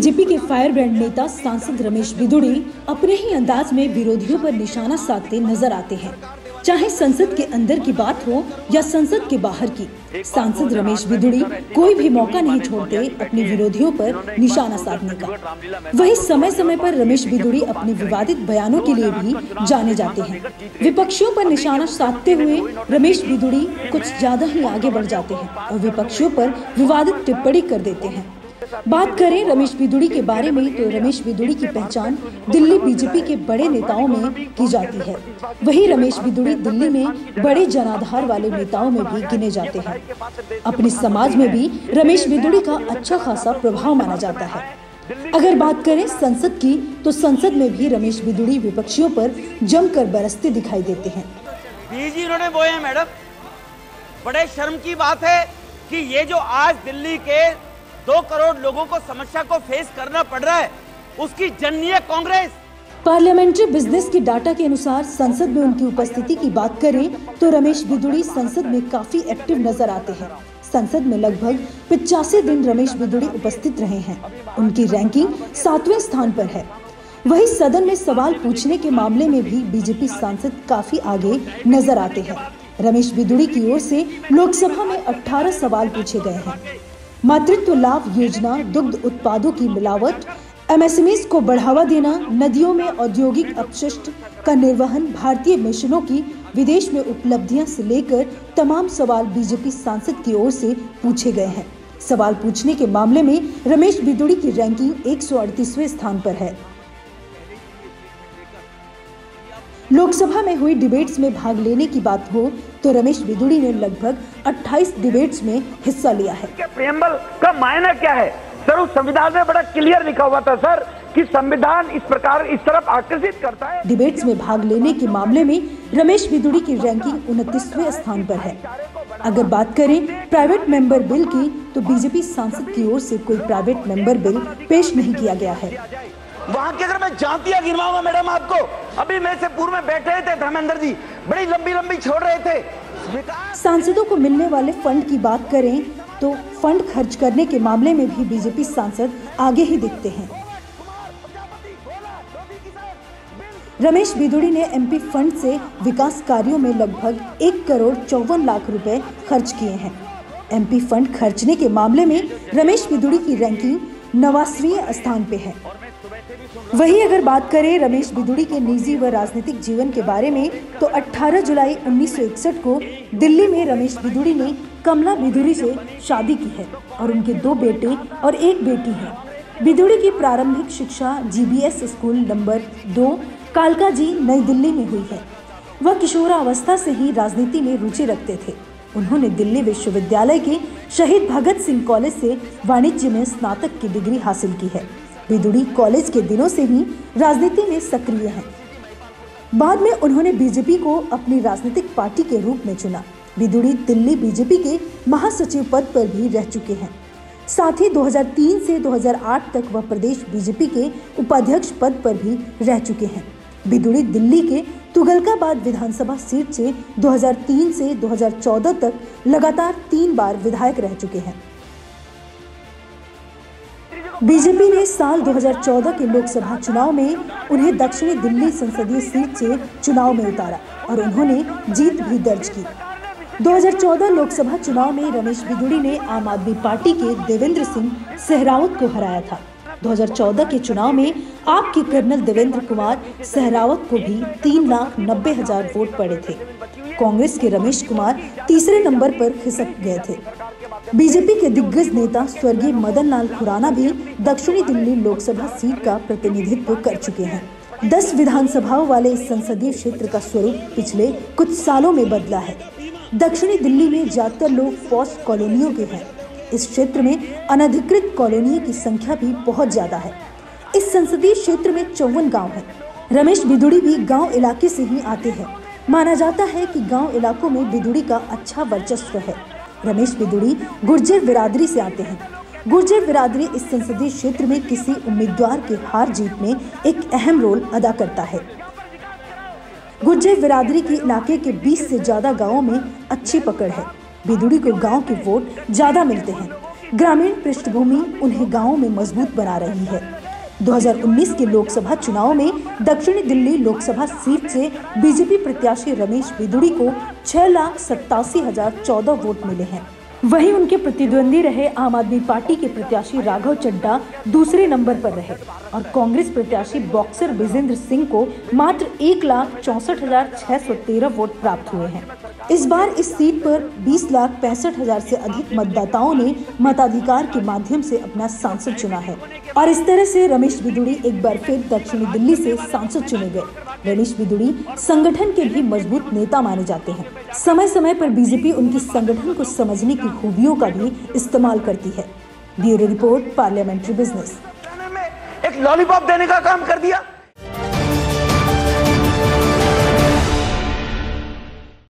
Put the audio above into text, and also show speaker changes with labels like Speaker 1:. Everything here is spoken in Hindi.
Speaker 1: बीजेपी के फायर ब्रांड नेता सांसद रमेश बिदुड़ी अपने ही अंदाज में विरोधियों पर निशाना साधते नजर आते हैं। चाहे संसद के अंदर की बात हो या संसद के बाहर की, सांसद रमेश बिदुड़ी कोई भी मौका नहीं छोड़ते अपने विरोधियों पर निशाना साधने का। वही समय समय पर रमेश बिदुड़ी अपने विवादित बयानों के लिए भी जाने जाते हैं। विपक्षियों पर निशाना साधते हुए रमेश बिदुड़ी कुछ ज्यादा ही आगे बढ़ जाते हैं और विपक्षियों पर विवादित टिप्पणी कर देते हैं। बात करें रमेश बिदुड़ी के बारे में तो रमेश बिदुड़ी की पहचान दिल्ली बीजेपी के बड़े नेताओं में की जाती है। वहीं रमेश बिदुड़ी दिल्ली में बड़े जनाधार वाले नेताओं में भी गिने जाते हैं। अपने समाज में भी रमेश बिदुड़ी का अच्छा खासा प्रभाव माना जाता है। अगर बात करें संसद की तो संसद में भी रमेश बिदुड़ी विपक्षियों पर जमकर बरसते दिखाई देते हैं।
Speaker 2: बीज इन्होंने बोए हैं मैडम। बड़े शर्म की बात है कि ये जो आज दिल्ली के 2 करोड़ लोगों को समस्या को फेस करना पड़ रहा है, उसकी जननी है कांग्रेस।
Speaker 1: पार्लियामेंट्री बिजनेस के डाटा के अनुसार संसद में उनकी उपस्थिति की बात करें तो रमेश बिदुड़ी संसद में काफी एक्टिव नजर आते हैं। संसद में लगभग 85 दिन रमेश बिदुड़ी उपस्थित रहे हैं। उनकी रैंकिंग 7वें स्थान पर है। वही सदन में सवाल पूछने के मामले में भी बीजेपी सांसद काफी आगे नजर आते हैं। रमेश बिदुड़ी की ओर से लोकसभा में 18 सवाल पूछे गए हैं। मातृत्व लाभ योजना, दुग्ध उत्पादों की मिलावट, एमएसएमईज को बढ़ावा देना, नदियों में औद्योगिक अपशिष्ट का निर्वहन, भारतीय मिशनों की विदेश में उपलब्धियां से लेकर तमाम सवाल बीजेपी सांसद की ओर से पूछे गए हैं। सवाल पूछने के मामले में रमेश बिदुड़ी की रैंकिंग 138वें स्थान पर है। लोकसभा में हुई डिबेट्स में भाग लेने की बात हो तो रमेश बिदुड़ी ने लगभग 28 डिबेट्स में हिस्सा लिया है।
Speaker 3: प्रियम्बल का मायना क्या है सर? उस संविधान में बड़ा क्लियर लिखा हुआ था सर कि संविधान इस प्रकार इस तरफ आकर्षित करता है।
Speaker 1: डिबेट्स में भाग लेने के मामले में रमेश बिदुड़ी की रैंकिंग 29वें स्थान पर है। अगर बात करें प्राइवेट मेंबर बिल की तो बीजेपी सांसद की ओर से कोई प्राइवेट मेंबर बिल पेश नहीं किया गया है।
Speaker 3: वहां की अगर मैं जातियां गिनवाऊंगा मैडम आपको, अभी मेरे से पूर्व में बैठ रहे थे धर्मेंद्र जी, बड़ी लंबी लंबी छोड़ रहे थे।
Speaker 1: सांसदों को मिलने वाले फंड की बात करें तो फंड खर्च करने के मामले में भी बीजेपी सांसद आगे ही दिखते हैं। रमेश बिदुड़ी ने एमपी फंड से विकास कार्यों में लगभग 1 करोड़ 54 लाख रुपए खर्च किए हैं। एमपी फंड खर्चने के मामले में रमेश बिदुड़ी की रैंकिंग 89वें स्थान पे है। वहीं अगर बात करें रमेश बिदुड़ी के निजी व राजनीतिक जीवन के बारे में तो 18 जुलाई 1961 को दिल्ली में रमेश बिदुड़ी ने कमला बिदुड़ी से शादी की है और उनके 2 बेटे और 1 बेटी है। बिदुड़ी की प्रारंभिक शिक्षा जीबीएस स्कूल नंबर 2 कालका जी नई दिल्ली में हुई है। वह किशोरावस्था से ही राजनीति में रुचि रखते थे। उन्होंने दिल्ली विश्वविद्यालय के शहीद भगत सिंह कॉलेज से वाणिज्य में स्नातक की डिग्री हासिल की है। बिदुड़ी कॉलेज के दिनों से ही राजनीति में सक्रिय हैं। बाद में उन्होंने बीजेपी को अपनी राजनीतिक पार्टी के रूप में चुना। बिदुड़ी दिल्ली बीजेपी के महासचिव पद पर भी रह चुके हैं। साथ ही 2003 से 2008 तक वह प्रदेश बीजेपी के उपाध्यक्ष पद पर भी रह चुके हैं। बिदुड़ी दिल्ली के तुगलकाबाद विधानसभा सीट से 2003 से 2014 तक लगातार 3 बार विधायक रह चुके हैं। बीजेपी ने साल 2014 के लोकसभा चुनाव में उन्हें दक्षिणी दिल्ली संसदीय सीट से चुनाव में उतारा और उन्होंने जीत भी दर्ज की। 2014 लोकसभा चुनाव में रमेश बिदुड़ी ने आम आदमी पार्टी के देवेंद्र सिंह सहरावत को हराया था। 2014 के चुनाव में आपके कर्नल देवेंद्र कुमार सहरावत को भी 3,90,000 वोट पड़े थे। कांग्रेस के रमेश कुमार तीसरे नंबर पर खिसक गए थे। बीजेपी के दिग्गज नेता स्वर्गीय मदन लाल खुराना भी दक्षिणी दिल्ली लोकसभा सीट का प्रतिनिधित्व कर चुके हैं। 10 विधानसभाओं वाले इस संसदीय क्षेत्र का स्वरूप पिछले कुछ सालों में बदला है। दक्षिणी दिल्ली में ज्यादातर लोग पॉश कॉलोनियों के हैं। इस क्षेत्र में अनधिकृत कॉलोनियों की संख्या भी बहुत ज्यादा है। इस संसदीय क्षेत्र में 54 गाँव है। रमेश बिदुड़ी भी गाँव इलाके से ही आते हैं। माना जाता है कि गाँव इलाकों में बिदुड़ी का अच्छा वर्चस्व है। रमेश बिदुड़ी गुर्जर बिरादरी से आते हैं। गुर्जर बिरादरी इस संसदीय क्षेत्र में किसी उम्मीदवार के हार जीत में एक अहम रोल अदा करता है। गुर्जर बिरादरी के इलाके के 20 से ज्यादा गांवों में अच्छी पकड़ है। बिदुड़ी को गांव के वोट ज्यादा मिलते हैं। ग्रामीण पृष्ठभूमि उन्हें गांवों में मजबूत बना रही है। 2019 के लोकसभा चुनाव में दक्षिणी दिल्ली लोकसभा सीट से बीजेपी प्रत्याशी रमेश बिदुड़ी को 6,87,014 वोट मिले हैं। वहीं उनके प्रतिद्वंदी रहे आम आदमी पार्टी के प्रत्याशी राघव चड्ढा दूसरे नंबर पर रहे और कांग्रेस प्रत्याशी बॉक्सर बिजेंद्र सिंह को मात्र 1,64,613 वोट प्राप्त हुए हैं। इस बार इस सीट पर 20,65,000 से अधिक मतदाताओं ने मताधिकार के माध्यम से अपना सांसद चुना है और इस तरह से रमेश बिदुड़ी एक बार फिर दक्षिणी दिल्ली से सांसद चुने गए। रमेश बिदुड़ी संगठन के भी मजबूत नेता माने जाते हैं। समय समय पर बीजेपी उनकी संगठन को समझने की खूबियों का भी इस्तेमाल करती है। Bureau report, parliamentary business.
Speaker 3: एक लॉलीपॉप देने का काम कर दिया।